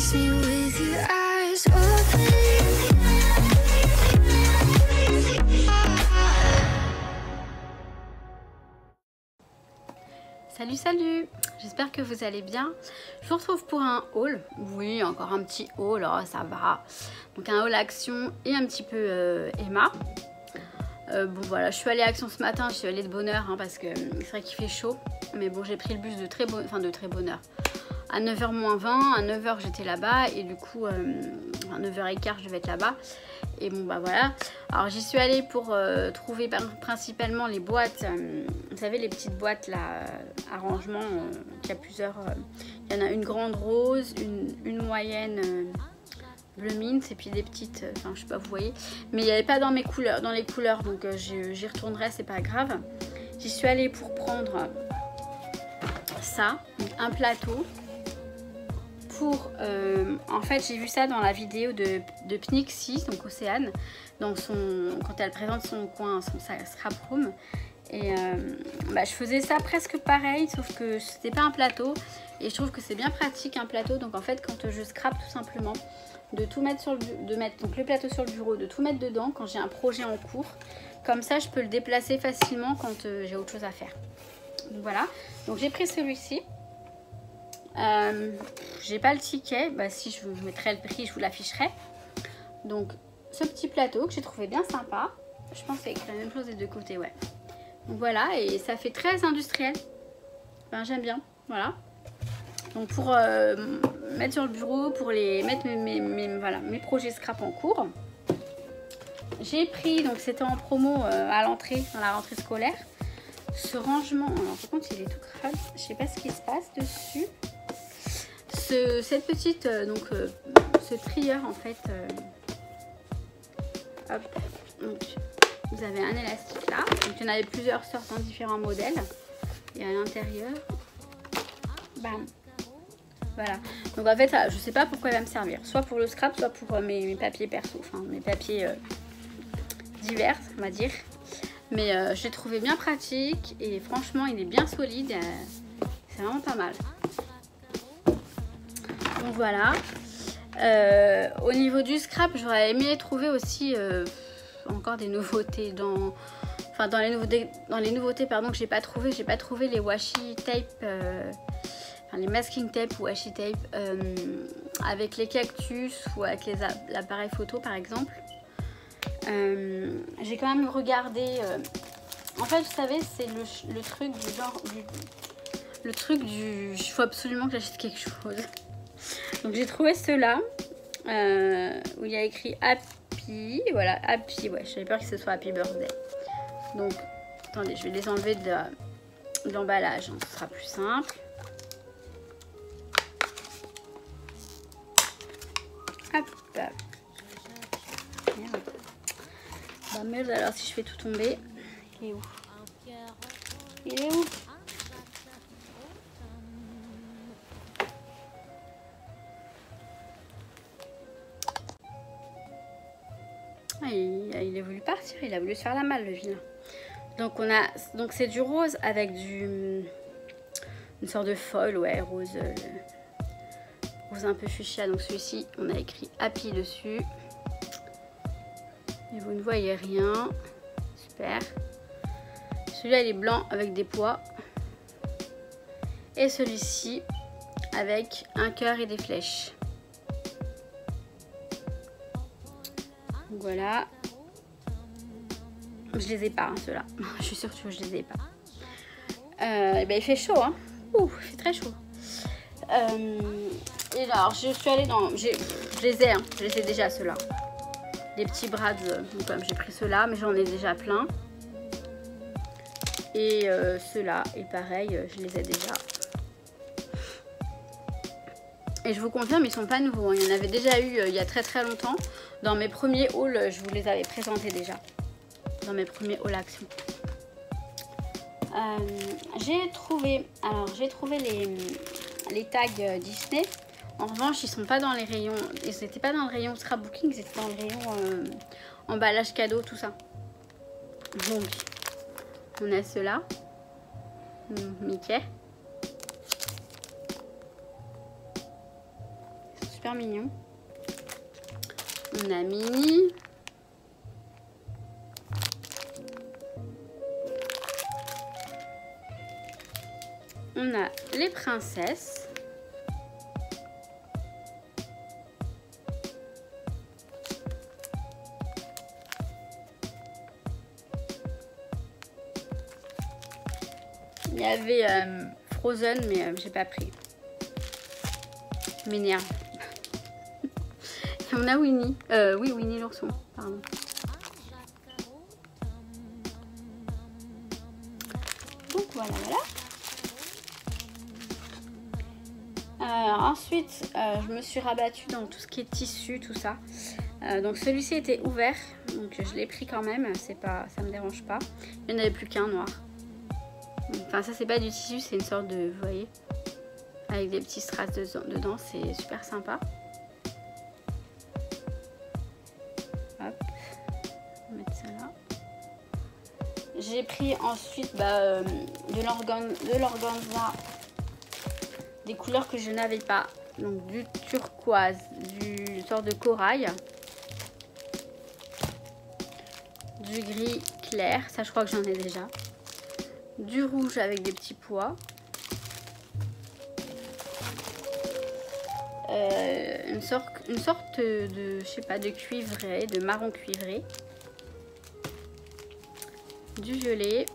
kiss me with your eyes open. Salut, salut, j'espère que vous allez bien. Je vous retrouve pour un haul. Oui, encore un petit haul, oh, ça va. Donc un haul Action et un petit peu Emma. Bon voilà, je suis allée à Action ce matin, je suis allée de bonne heure hein, parce que c'est vrai qu'il fait chaud. Mais bon, j'ai pris le bus de très bonne heure. À 9h moins 20, à 9h j'étais là-bas et du coup à 9h15 je devais être là-bas. Et bon bah voilà, alors j'y suis allée pour trouver principalement les boîtes, vous savez les petites boîtes là, à rangement, il y a plusieurs, il y en a une grande rose, une moyenne bleu mint et puis des petites, enfin je sais pas vous voyez, mais il n'y avait pas dans les couleurs, donc j'y retournerai, c'est pas grave. J'y suis allée pour prendre ça, un plateau. Pour, en fait j'ai vu ça dans la vidéo de Pnixie, donc Océane, quand elle présente son coin, sa scrap room, et je faisais ça presque pareil, sauf que c'était pas un plateau, et je trouve que c'est bien pratique un plateau. Donc en fait quand je scrape tout simplement, de tout mettre donc le plateau sur le bureau, de tout mettre dedans quand j'ai un projet en cours, comme ça je peux le déplacer facilement quand j'ai autre chose à faire. Donc voilà, donc j'ai pris celui-ci. J'ai pas le ticket, bah si je vous mettrai le prix, je vous l'afficherai. Donc ce petit plateau que j'ai trouvé bien sympa, je pense qu'il y a la même chose des deux côtés, ouais. Donc voilà, et ça fait très industriel, ben, j'aime bien, voilà. Donc pour mettre sur le bureau, pour mettre mes projets scrap en cours, j'ai pris, donc c'était en promo à l'entrée, dans la rentrée scolaire, ce rangement. Alors par contre il est tout crade, je sais pas ce qui se passe dessus. Cette petite, ce trieur en fait, hop, donc vous avez un élastique là, donc il y en avait plusieurs sortes, hein, différents modèles, et à l'intérieur, bam, voilà. Donc en fait, ça, je sais pas pourquoi il va me servir, soit pour le scrap, soit pour mes papiers perso, enfin mes papiers divers, on va dire. Mais je l'ai trouvé bien pratique et franchement, il est bien solide, c'est vraiment pas mal. Donc voilà, au niveau du scrap, j'aurais aimé trouver aussi encore des nouveautés dans les nouveautés pardon, que j'ai pas trouvé les washi tape, les masking tape ou washi tape avec les cactus ou avec l'appareil photo par exemple. J'ai quand même regardé, en fait vous savez c'est le truc du genre, il faut absolument que j'achète quelque chose. Donc j'ai trouvé ceux-là où il y a écrit Happy, voilà, Happy, ouais, j'avais peur que ce soit Happy Birthday. Donc, attendez, je vais les enlever de l'emballage, hein, ce sera plus simple. Hop. Merde. Bah merde, alors si je fais tout tomber, il est où? Il est où? Il a voulu partir, il a voulu se faire la malle le vilain. Donc c'est du rose avec une sorte de foil, ouais, rose un peu fuchsia. Donc celui-ci on a écrit Happy dessus. Et vous ne voyez rien. Super. Celui-là il est blanc avec des pois. Et celui-ci avec un cœur et des flèches. Voilà, je les ai pas hein, ceux-là, je suis sûre que je les ai pas. Et ben il fait chaud hein, ouh, il fait très chaud. Et alors je suis allée dans, je les ai déjà ceux-là. Les petits brads, donc comme j'ai pris ceux-là, mais j'en ai déjà plein. Et ceux-là, et pareil, je les ai déjà. Et je vous confirme, ils sont pas nouveaux. Il y en avait déjà eu il y a très très longtemps. Dans mes premiers hauls, je vous les avais présentés déjà. Dans mes premiers hauls Action. J'ai trouvé les tags Disney. En revanche, ils sont pas dans les rayons. Ils n'étaient pas dans le rayon scrapbooking, ils étaient dans le rayon emballage cadeau, tout ça. Donc, on a ceux-là. Mickey. super mignon. On a Minnie. On a les princesses. Il y avait Frozen, mais j'ai pas pris. M'énerve. Et on a Winnie. Oui, Winnie l'ourson, pardon. Donc voilà, voilà. Ensuite, je me suis rabattue dans tout ce qui est tissu, tout ça. Donc celui-ci était ouvert, donc je l'ai pris quand même. C'est pas, ça me dérange pas. Il n'y en avait plus qu'un noir. Enfin, ça c'est pas du tissu, c'est une sorte de, vous voyez, avec des petits strass dedans, c'est super sympa. Hop, on va mettre ça là. J'ai pris ensuite de l'organza, des couleurs que je n'avais pas, donc du turquoise, du sort de corail, du gris clair, ça je crois que j'en ai déjà, du rouge avec des petits pois, une sorte de, je sais pas, de cuivré, de marron cuivré, du violet,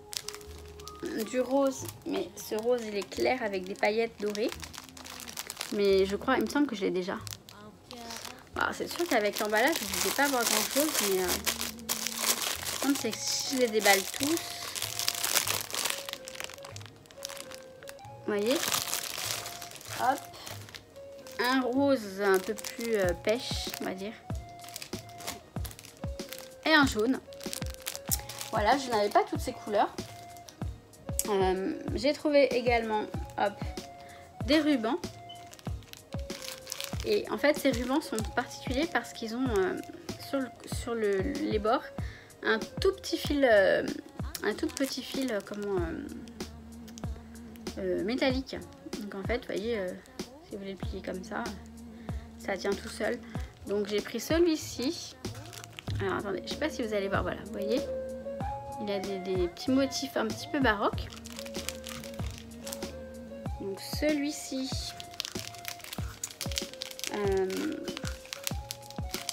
du rose, mais ce rose il est clair avec des paillettes dorées, mais je crois, il me semble que je l'ai déjà. Alors, c'est sûr qu'avec l'emballage je ne vais pas avoir grand chose, mais le problème c'est que si je les déballe tous, vous voyez, hop, un rose un peu plus pêche, on va dire, et un jaune. Voilà, je n'avais pas toutes ces couleurs. J'ai trouvé également, hop, des rubans. Et en fait, ces rubans sont particuliers parce qu'ils ont sur les bords un tout petit fil, métallique. Donc en fait, vous voyez, si vous voulez le plier comme ça, ça tient tout seul. Donc j'ai pris celui-ci. Alors attendez, je sais pas si vous allez voir, voilà, vous voyez, il a des petits motifs un petit peu baroques. Donc celui-ci,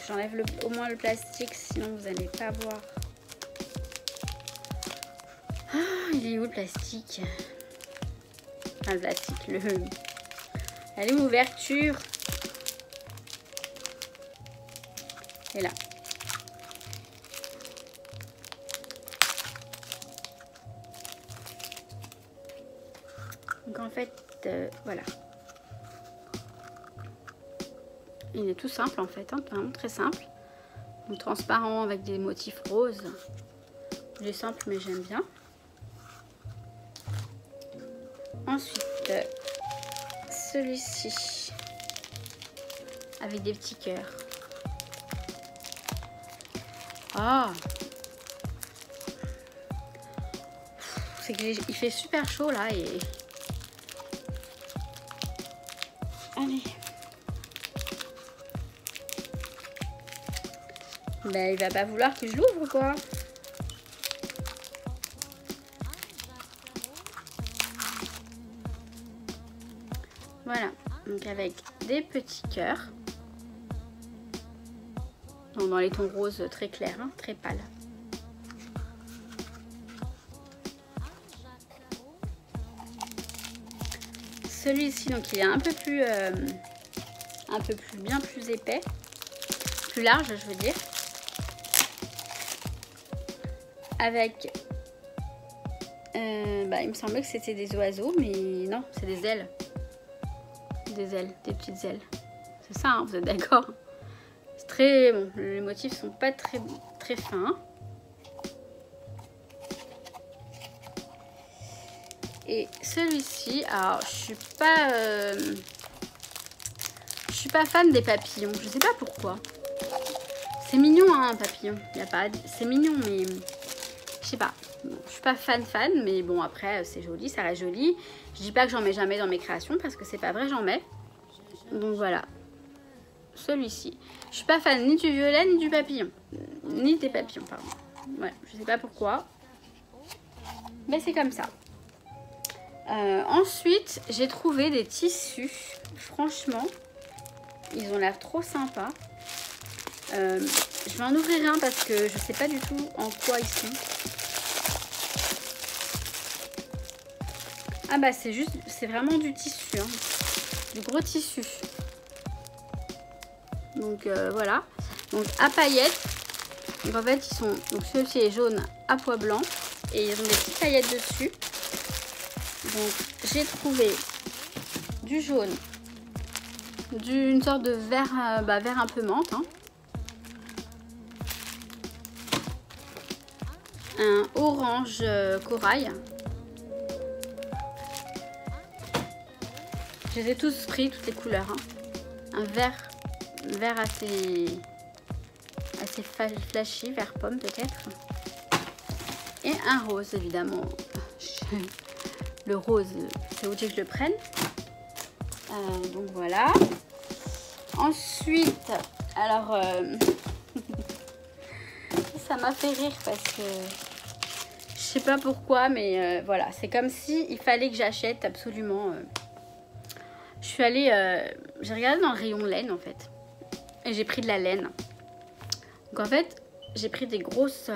j'enlève au moins le plastique, sinon vous n'allez pas voir. Ah, il est où le plastique? Enfin, le plastique, elle est où l'ouverture? Et là. Donc en fait, voilà. Il est tout simple en fait, hein, vraiment très simple. Donc transparent avec des motifs roses. Il est simple mais j'aime bien. Ensuite, celui-ci avec des petits cœurs. Ah, c'est qu'il fait super chaud là et allez. Ben, il va pas vouloir que je l'ouvre quoi. Voilà, donc avec des petits cœurs. Donc dans les tons roses très clairs, hein, très pâles. Celui-ci, donc il est un peu plus bien plus épais, plus large, je veux dire, avec, il me semblait que c'était des oiseaux, mais non, c'est des ailes, des petites ailes. C'est ça, hein, vous êtes d'accord? C'est très bon. Les motifs sont pas très fins. Et celui-ci, alors je suis pas fan des papillons. Je sais pas pourquoi. C'est mignon hein, un papillon. Y a pas, c'est mignon mais je sais pas. Bon, je suis pas fan, mais bon après c'est joli, ça reste joli. Je dis pas que j'en mets jamais dans mes créations parce que c'est pas vrai, j'en mets. Donc voilà. celui-ci. Je suis pas fan ni du violet ni du papillon. Ni des papillons, pardon. Ouais, je sais pas pourquoi. Mais c'est comme ça. Ensuite, j'ai trouvé des tissus. Franchement, ils ont l'air trop sympas. Je vais en ouvrir un parce que je sais pas du tout en quoi ils sont. Ah bah c'est juste, c'est vraiment du tissu, hein. Du gros tissu. Donc voilà. Donc à paillettes. Donc en fait ils sont, donc celui-ci est jaune à pois blanc et ils ont des petites paillettes dessus. Donc j'ai trouvé du jaune, d'une sorte de vert, vert un peu menthe, hein. Un orange corail. Je les ai tous pris, toutes les couleurs, hein. Un vert assez flashy, vert pomme peut-être. Et un rose évidemment. Le rose, c'est obligé que je le prenne. Donc voilà. Ensuite, alors ça m'a fait rire parce que je sais pas pourquoi, mais voilà, c'est comme si il fallait que j'achète absolument. Je suis allée, j'ai regardé dans le rayon laine en fait, et j'ai pris de la laine. Donc en fait, j'ai pris des grosses,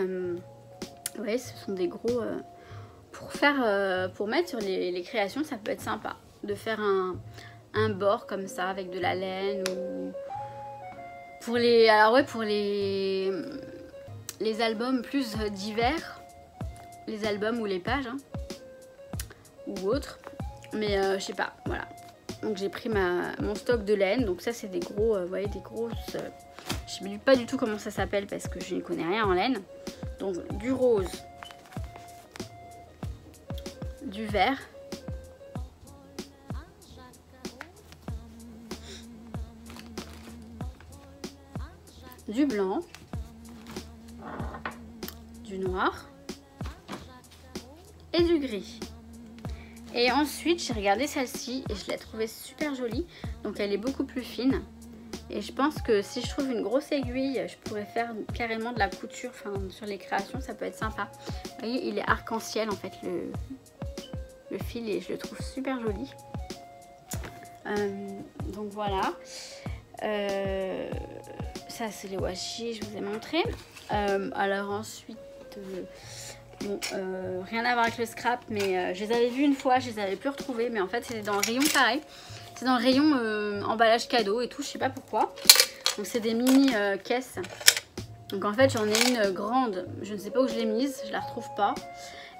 ouais, ce sont des gros, pour mettre sur les créations, ça peut être sympa de faire un bord comme ça avec de la laine ou pour les, alors ouais, pour les albums plus divers, les albums ou les pages, hein, ou autres, mais je sais pas, voilà. Donc j'ai pris mon stock de laine. Donc ça c'est des gros, vous voyez, des grosses... je ne sais pas du tout comment ça s'appelle parce que je n'y connais rien en laine. Donc du rose, du vert, du blanc, du noir et du gris. Et ensuite, j'ai regardé celle-ci et je l'ai trouvée super jolie. Donc, elle est beaucoup plus fine. Et je pense que si je trouve une grosse aiguille, je pourrais faire carrément de la couture, enfin, sur les créations. Ça peut être sympa. Vous voyez, il est arc-en-ciel, en fait, le fil. Et je le trouve super joli. Donc, voilà. Ça, c'est les washi, je vous ai montré. Alors, ensuite... bon, rien à voir avec le scrap, mais je les avais vus une fois, je les avais plus retrouvés, mais en fait c'était dans le rayon pareil, c'est dans le rayon emballage cadeau et tout, je sais pas pourquoi. Donc c'est des mini caisses. Donc en fait j'en ai une grande, je ne sais pas où je l'ai mise, je la retrouve pas.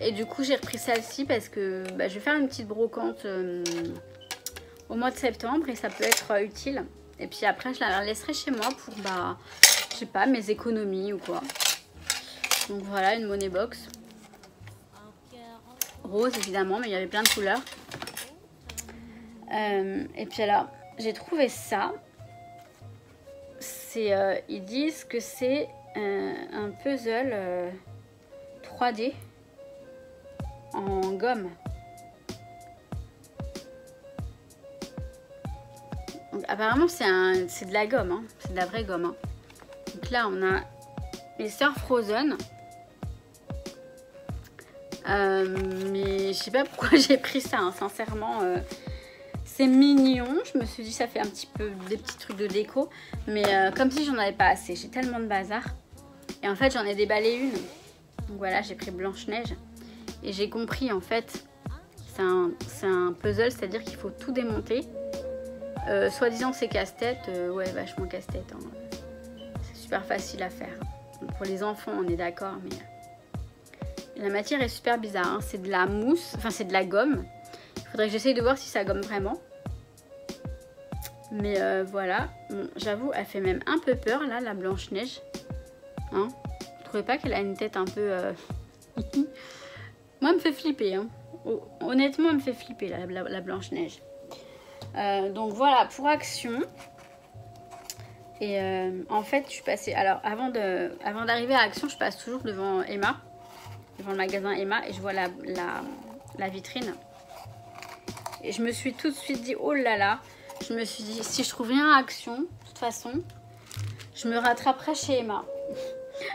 Et du coup j'ai repris celle-ci parce que je vais faire une petite brocante au mois de septembre et ça peut être utile. Et puis après je la laisserai chez moi pour je sais pas, mes économies ou quoi. Donc voilà, une money box. Rose évidemment, mais il y avait plein de couleurs. Et puis alors, j'ai trouvé ça. Ils disent que c'est un puzzle 3D en gomme. Donc, apparemment c'est de la gomme, hein. C'est de la vraie gomme, hein. Donc là on a les sœurs Frozen. Mais je sais pas pourquoi j'ai pris ça, hein, sincèrement. C'est mignon, je me suis dit ça fait un petit peu des petits trucs de déco, mais comme si j'en avais pas assez, j'ai tellement de bazar. Et en fait j'en ai déballé une. Donc voilà, j'ai pris Blanche-Neige et j'ai compris en fait, c'est un puzzle, c'est-à-dire qu'il faut tout démonter. Soi-disant c'est casse-tête, ouais, vachement casse-tête, hein. C'est super facile à faire. Donc, pour les enfants on est d'accord, mais la matière est super bizarre, hein. C'est de la mousse, enfin c'est de la gomme. Il faudrait que j'essaye de voir si ça gomme vraiment. Mais voilà, bon, j'avoue elle fait même un peu peur là, la Blanche-Neige, hein. Vous trouvez pas qu'elle a une tête un peu moi elle me fait flipper, hein. Honnêtement elle me fait flipper la Blanche-Neige. Donc voilà pour Action. Et en fait je suis passée, alors avant d'arriver à Action, je passe toujours devant Emma, devant le magasin Emma, et je vois la vitrine. Et je me suis tout de suite dit, oh là là, je me suis dit, si je trouve rien à Action, de toute façon, je me rattraperai chez Emma.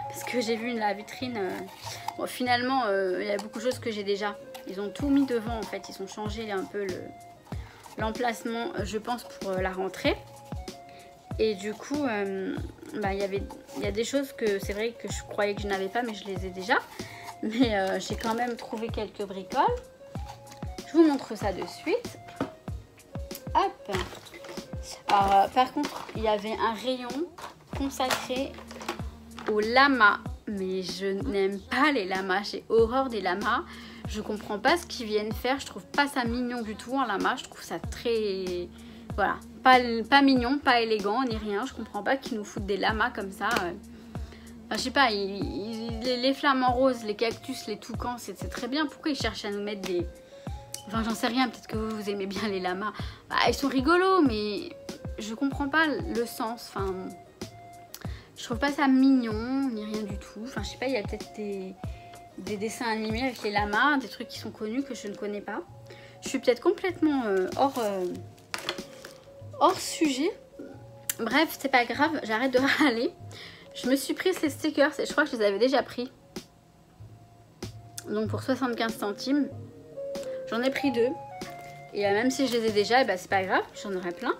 Parce que j'ai vu la vitrine. Bon, finalement, il y a beaucoup de choses que j'ai déjà. Ils ont tout mis devant en fait. Ils ont changé un peu l'emplacement, je pense, pour la rentrée. Et du coup, bah, il y a des choses que c'est vrai que je croyais que je n'avais pas, mais je les ai déjà. Mais j'ai quand même trouvé quelques bricoles. Je vous montre ça de suite. Hop. Alors, par contre, il y avait un rayon consacré aux lamas. Mais je n'aime pas les lamas. J'ai horreur des lamas. Je comprends pas ce qu'ils viennent faire. Je trouve pas ça mignon du tout, un lama. Je trouve ça très... Voilà. Pas mignon, pas élégant, ni rien. Je comprends pas qu'ils nous foutent des lamas comme ça. Enfin, je sais pas, les flamants roses, les cactus, les toucans, c'est très bien. Pourquoi ils cherchent à nous mettre des... Enfin, j'en sais rien. Peut-être que vous aimez bien les lamas. Bah, ils sont rigolos, mais je comprends pas le sens. Enfin... Je trouve pas ça mignon, ni rien du tout. Enfin, je sais pas, il y a peut-être des dessins animés avec les lamas, des trucs qui sont connus que je ne connais pas. Je suis peut-être complètement hors sujet. Bref, c'est pas grave, j'arrête de râler. Je me suis pris ces stickers, et je crois que je les avais déjà pris. Donc pour 75 centimes. J'en ai pris 2. Et même si je les ai déjà, bah, c'est pas grave, j'en aurai plein.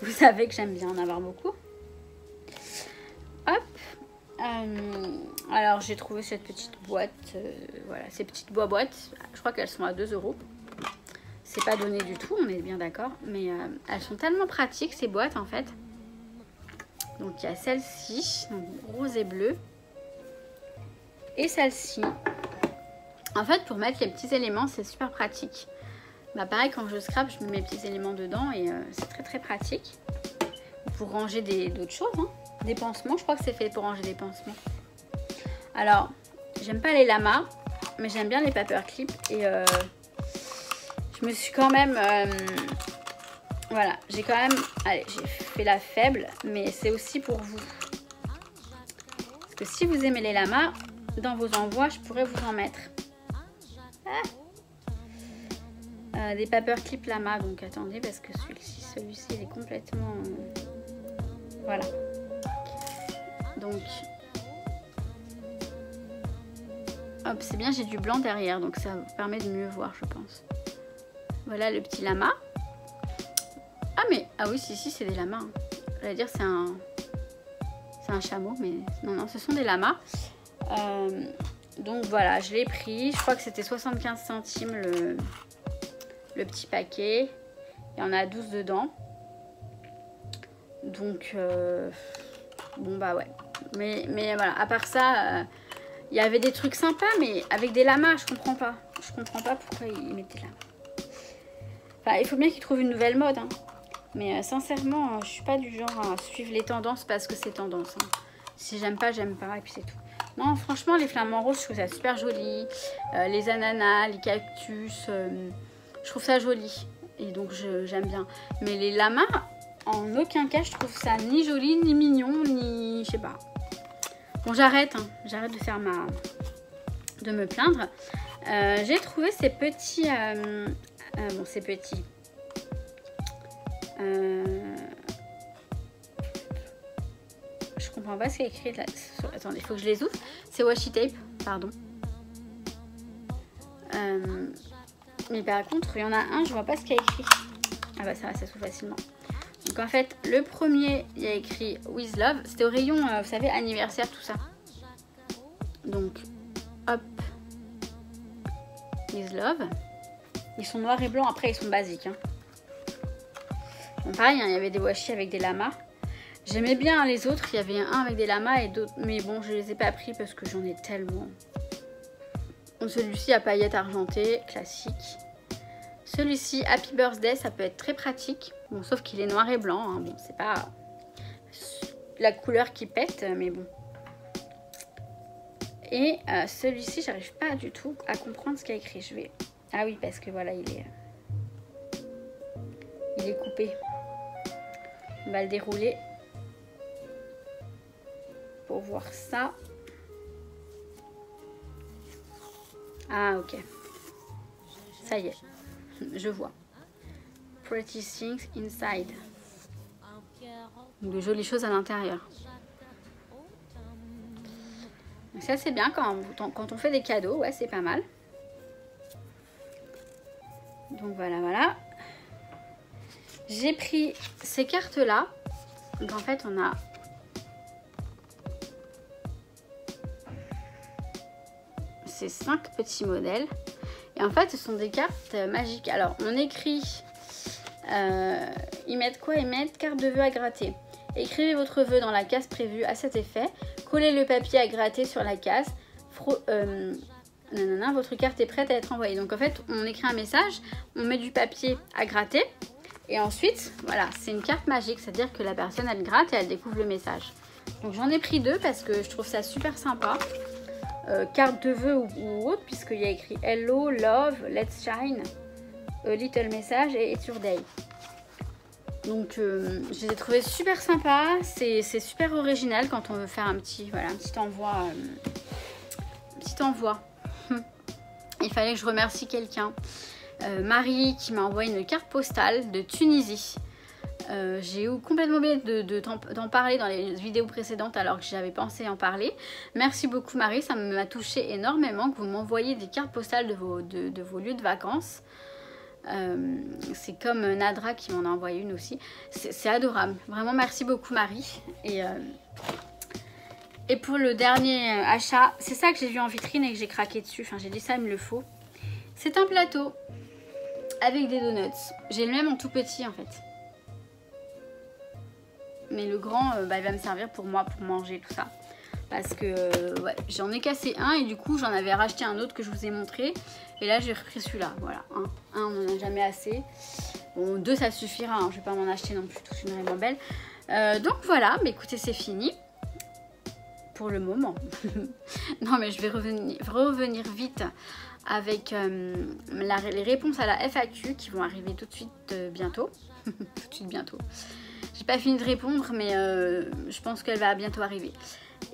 Vous savez que j'aime bien en avoir beaucoup. Hop. Alors j'ai trouvé cette petite boîte, voilà, ces petites boîtes, je crois qu'elles sont à 2 €. C'est pas donné du tout, on est bien d'accord, mais elles sont tellement pratiques ces boîtes en fait. Donc il y a celle-ci, rose et bleu, et celle-ci. En fait, pour mettre les petits éléments, c'est super pratique. Bah pareil, quand je scrape, je mets mes petits éléments dedans et c'est très pratique. Pour ranger d'autres choses, hein. Des pansements, je crois que c'est fait pour ranger des pansements. Alors, j'aime pas les lamas, mais j'aime bien les paperclips. Et je me suis quand même... voilà, j'ai quand même... Allez, j'ai fait la faible, mais c'est aussi pour vous. Parce que si vous aimez les lamas, dans vos envois, je pourrais vous en mettre. Ah, des paperclips lamas, donc attendez, parce que celui-ci, il est complètement... voilà. Donc, hop, c'est bien, j'ai du blanc derrière, donc ça vous permet de mieux voir, je pense. Voilà le petit lama. Ah, mais, ah oui, si, c'est des lamas. Hein. J'allais dire, c'est un chameau, mais non, ce sont des lamas. Donc voilà, je l'ai pris. Je crois que c'était 75 centimes le petit paquet. Il y en a 12 dedans. Donc, bon, bah ouais. Mais voilà, à part ça, il y avait des trucs sympas, mais avec des lamas, je comprends pas. Je comprends pas pourquoi ils mettent des lamas. Enfin, il faut bien qu'ils trouvent une nouvelle mode. Hein. Mais sincèrement, je suis pas du genre à suivre les tendances parce que c'est tendance. Hein. Si j'aime pas, j'aime pas, et puis c'est tout. Non, franchement, les flamants roses, je trouve ça super joli. Les ananas, les cactus, je trouve ça joli. Et donc, j'aime bien. Mais les lamas, en aucun cas, je trouve ça ni joli, ni mignon, ni... je sais pas. Bon, j'arrête. Hein. J'arrête de faire de me plaindre. J'ai trouvé ces petits... bon, ces petits... je comprends pas ce qu'il y a écrit là. Attendez, il faut que je les ouvre. C'est washi tape, pardon. Mais par contre, il y en a un, je vois pas ce qu'il y a écrit. Ah bah ça va, ça s'ouvre facilement. Donc en fait, le premier, il y a écrit With Love. C'était au rayon, vous savez, anniversaire, tout ça. Donc, hop. With Love. Ils sont noirs et blancs, après ils sont basiques. Hein. Bon, pareil, hein, il y avait des washi avec des lamas. J'aimais bien les autres, il y avait un avec des lamas et d'autres, mais bon, je les ai pas pris parce que j'en ai tellement. Celui-ci à paillettes argentées, classique. Celui-ci, Happy Birthday, ça peut être très pratique. Bon, sauf qu'il est noir et blanc, hein. Bon, c'est pas la couleur qui pète, mais bon. Et celui-ci, j'arrive pas du tout à comprendre ce qu'il y a écrit. Je vais... Ah oui, parce que voilà, il est coupé. On va le dérouler pour voir ça. Ah, ok. Ça y est, je vois. pretty things inside. Donc de jolies choses à l'intérieur. Ça c'est bien quand on fait des cadeaux, ouais c'est pas mal. Donc voilà, voilà. J'ai pris ces cartes là. Donc en fait on a ces 5 petits modèles. Et en fait ce sont des cartes magiques. Alors on écrit, ils mettent quoi? Ils mettent carte de vœux à gratter. Écrivez votre vœu dans la case prévue à cet effet. Collez le papier à gratter sur la case. Votre carte est prête à être envoyée. Donc en fait, on écrit un message, on met du papier à gratter. Et ensuite, voilà, c'est une carte magique. C'est-à-dire que la personne, elle gratte et elle découvre le message. Donc j'en ai pris 2 parce que je trouve ça super sympa. Carte de vœux ou autre, puisqu'il y a écrit Hello, Love, Let's Shine, A Little Message et It's Your Day. Donc je les ai trouvés super sympas, c'est super original quand on veut faire un petit, voilà, un petit envoi. Il fallait que je remercie quelqu'un, Marie, qui m'a envoyé une carte postale de Tunisie. J'ai complètement oublié d'en parler dans les vidéos précédentes alors que j'avais pensé en parler. Merci beaucoup Marie, ça m'a touché énormément que vous m'envoyiez des cartes postales de vos lieux de vacances. C'est comme Nadra qui m'en a envoyé une aussi. C'est adorable. Vraiment merci beaucoup Marie. Et pour le dernier achat, c'est ça que j'ai vu en vitrine et que j'ai craqué dessus. Enfin j'ai dit ça il me le faut. C'est un plateau avec des donuts. J'ai le même en tout petit en fait. Mais le grand il va me servir pour moi pour manger tout ça. Parce que ouais, j'en ai cassé un et du coup j'en avais racheté un autre que je vous ai montré. Et là j'ai repris celui-là, voilà. Un on n'en a jamais assez. Bon 2 ça suffira, hein. Je vais pas m'en acheter non plus toute une vraiment belle. Donc voilà, mais écoutez c'est fini. Pour le moment. Non mais je vais revenir vite avec les réponses à la FAQ qui vont arriver tout de suite bientôt. Tout de suite bientôt. J'ai pas fini de répondre mais je pense qu'elle va bientôt arriver.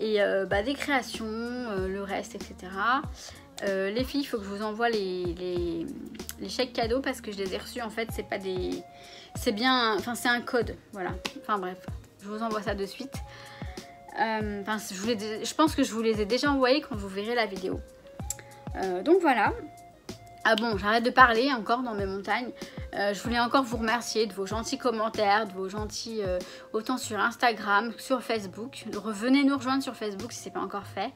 Et des créations, le reste, etc. Les filles, il faut que je vous envoie les chèques cadeaux parce que je les ai reçus. En fait, c'est pas des... C'est bien... Enfin, c'est un code. Voilà. Enfin, bref. Je vous envoie ça de suite. Je pense que je vous les ai déjà envoyés quand vous verrez la vidéo. Donc, voilà. Ah bon, j'arrête de parler encore dans mes montagnes. Je voulais encore vous remercier de vos gentils commentaires, de vos gentils... autant sur Instagram, sur Facebook. Revenez nous rejoindre sur Facebook si ce n'est pas encore fait.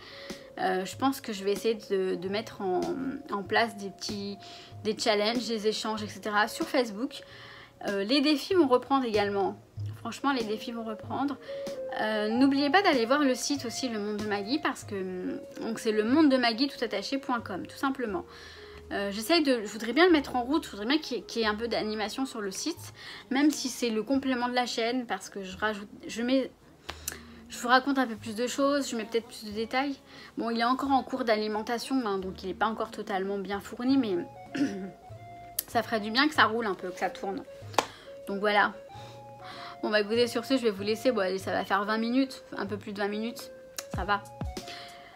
Je pense que je vais essayer de mettre en place des challenges, des échanges, etc. sur Facebook. Les défis vont reprendre également. Franchement, les défis vont reprendre. N'oubliez pas d'aller voir le site aussi, Le Monde de Maggie, parce que c'est le monde de Maggie tout attaché.com, tout simplement. Je voudrais bien le mettre en route, je voudrais bien qu'il y ait un peu d'animation sur le site, même si c'est le complément de la chaîne, parce que je vous raconte un peu plus de choses, je mets peut-être plus de détails. Bon, il est encore en cours d'alimentation, hein, donc il n'est pas encore totalement bien fourni, mais ça ferait du bien que ça roule un peu, que ça tourne. Donc voilà. Bon bah écoutez, sur ce, je vais vous laisser. Bon, allez, ça va faire 20 minutes, un peu plus de 20 minutes, ça va.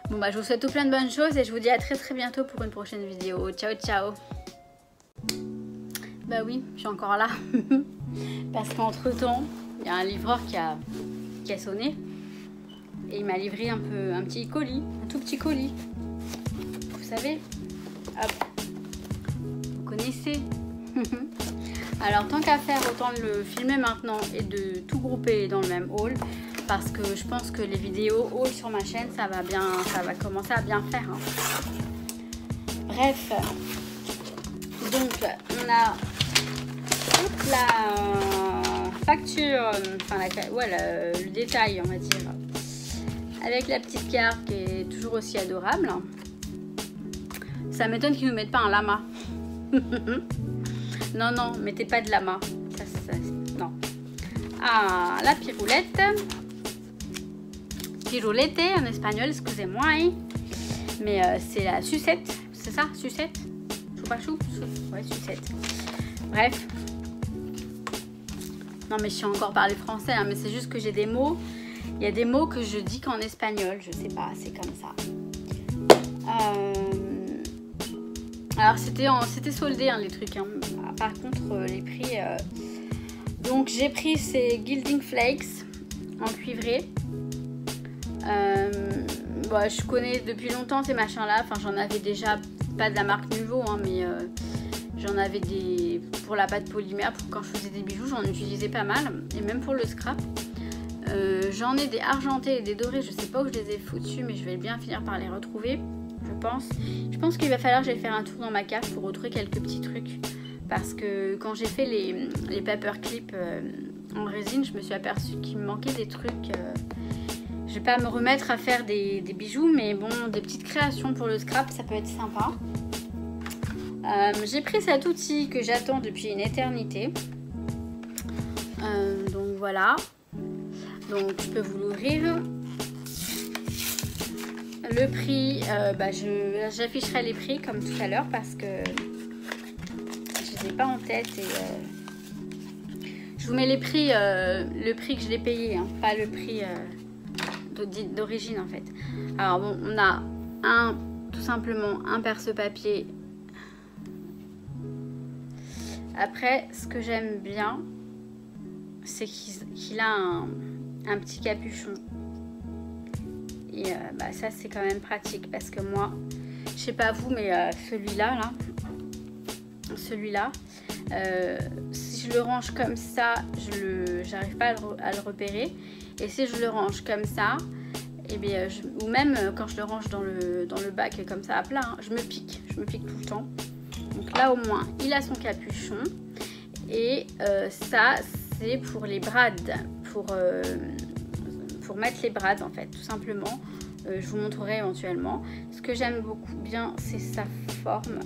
Bon bah je vous souhaite tout plein de bonnes choses et je vous dis à très très bientôt pour une prochaine vidéo. Ciao ciao. Bah oui, je suis encore là. Parce qu'entre temps, il y a un livreur qui a sonné. Et il m'a livré un petit colis, un tout petit colis. Vous savez, hop, vous connaissez. Alors tant qu'à faire, autant le filmer maintenant et de tout grouper dans le même haul. Parce que je pense que les vidéos haul sur ma chaîne, ça va commencer à bien faire. Hein. Bref, donc on a toute la facture, enfin le détail on va dire. Avec la petite carte qui est toujours aussi adorable. Ça m'étonne qu'ils ne nous mettent pas un lama. Non, non, mettez pas de lama. Non. Ah, la piroulette. Pirulete en espagnol, excusez-moi. Hein. Mais c'est la sucette. C'est ça, sucette? Choupa-chou? Ouais, sucette. Bref. Non, mais je sais encore parler français, hein, mais c'est juste que j'ai des mots. Il y a des mots que je dis qu'en espagnol, je sais pas, c'est comme ça. Alors c'était soldé hein, les trucs. Hein. par contre les prix... Donc j'ai pris ces Gilding Flakes en cuivré. Bon, je connais depuis longtemps ces machins là, enfin j'en avais déjà, pas de la marque Nuvo hein, mais j'en avais des pour la pâte polymère, pour quand je faisais des bijoux j'en utilisais pas mal, et même pour le scrap. J'en ai des argentés et des dorés, je sais pas où je les ai foutus mais je vais bien finir par les retrouver, je pense. Je pense qu'il va falloir que j'aille faire un tour dans ma cave pour retrouver quelques petits trucs, parce que quand j'ai fait les paperclips en résine, je me suis aperçue qu'il me manquait des trucs. Je vais pas me remettre à faire des bijoux, mais bon, des petites créations pour le scrap, ça peut être sympa. J'ai pris cet outil que j'attends depuis une éternité. Donc voilà. Donc je peux vous l'ouvrir. Le prix, j'afficherai les prix comme tout à l'heure parce que je les ai pas en tête et je vous mets les prix, le prix que je l'ai payé, hein, pas le prix d'origine en fait. Alors bon, on a tout simplement un perce-papier. Après, ce que j'aime bien, c'est qu'il a un petit capuchon. Et ça c'est quand même pratique parce que moi, je sais pas vous, mais celui-là, si je le range comme ça, j'arrive pas à le repérer. Et si je le range comme ça, et bien, ou même quand je le range dans le bac comme ça à plat, hein, je me pique tout le temps. Donc là au moins, il a son capuchon. Et ça, c'est pour les brades, pour mettre les brades en fait, tout simplement. Je vous montrerai éventuellement. Ce que j'aime beaucoup bien, c'est sa forme.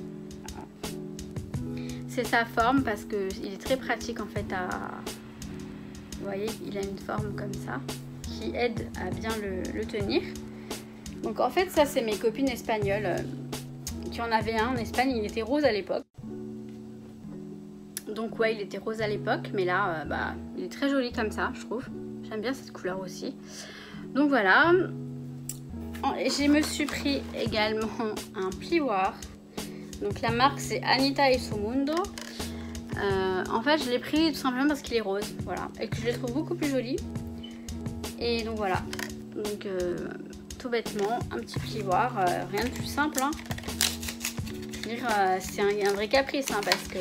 C'est sa forme parce qu'il est très pratique en fait à... Vous voyez, il a une forme comme ça qui aide à bien le tenir. Donc en fait, ça c'est mes copines espagnoles qui en avaient un en Espagne. Il était rose à l'époque. Donc ouais, il était rose à l'époque, mais là, il est très joli comme ça, je trouve. J'aime bien cette couleur aussi. Donc voilà. Et je me suis pris également un plioir. Donc la marque c'est Anita y su Mundo. En fait je l'ai pris tout simplement parce qu'il est rose, voilà, et que je le trouve beaucoup plus joli. Et donc voilà, donc tout bêtement un petit plioir, rien de plus simple hein. C'est un vrai caprice hein, parce que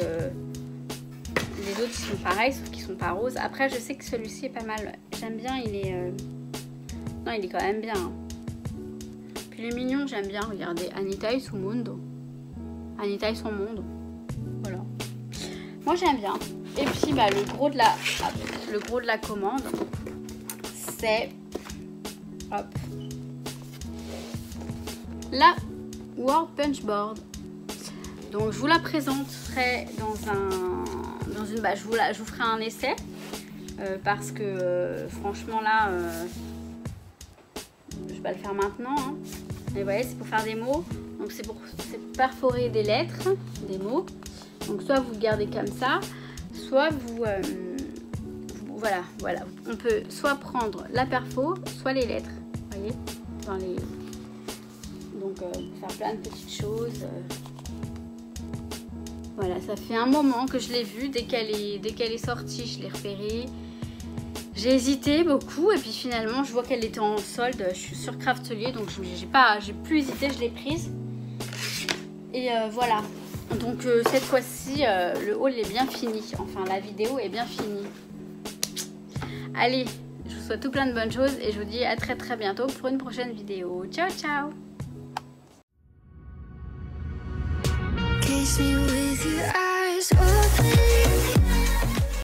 les autres sont pareils sauf qu'ils sont pas roses. Après je sais que celui-ci est pas mal, j'aime bien, il est non, il est quand même bien hein. Puis il est mignon, j'aime bien, regardez, Anita y su Mundo. Anita et son monde, voilà. Moi j'aime bien. Et puis le gros de la commande, c'est la Workbench Board. Donc je vous la présenterai dans une je vous ferai un essai parce que franchement là je vais pas le faire maintenant hein. Mais vous voyez, c'est pour faire des mots. Donc c'est pour perforer des lettres, des mots. Donc soit vous gardez comme ça, soit voilà. On peut soit prendre la perfo, soit les lettres. Vous voyez, donc faire plein de petites choses. Voilà, ça fait un moment que je l'ai vue. Dès qu'elle est sortie, je l'ai repérée. J'ai hésité beaucoup et puis finalement je vois qu'elle était en solde. Je suis sur Craftelier, donc j'ai plus hésité, je l'ai prise. Et voilà, donc cette fois-ci le haul est bien fini, enfin la vidéo est bien finie. Allez, je vous souhaite tout plein de bonnes choses et je vous dis à très très bientôt pour une prochaine vidéo. Ciao ciao. Kiss me with your eyes.